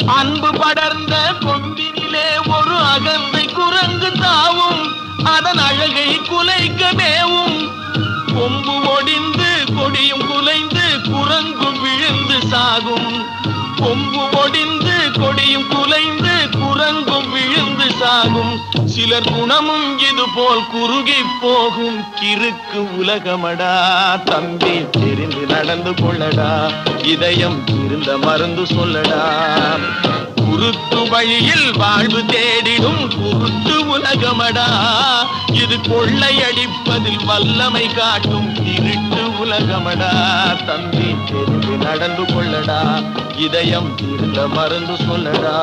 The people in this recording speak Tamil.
அன்பு படர்ந்த கொம்பினிலே ஒரு அகந்தை குரங்கு தாவும், அதன் அழகை குலைக்க மேவும். கொம்பு ஒடிந்து கொடியும் குலைந்து குரங்கும் விழுந்து சாகும். கொம்பு ஒடிந்து கொடியும் குலைந்து குரங்கும் விழுந்து சாகும். சிலர் குணமும் இது போல் குறுகி போகும் கிறுக்கு உலகமடா. தம்பி தெரிந்து நடந்து கொள்ளடா, இதயம் இருந்த மருந்து சொல்லடா. குருட்டு வழியில் வாழ்வு தேடிடும் குருட்டு உலகமடா. இது கொள்ளையடிப்பதில் வல்லமை காட்டும் திருட்டு உலகமடா. தம்பி தெரிந்து நடந்து கொள்ளடா, இதயம் இருந்த மருந்து சொல்லடா.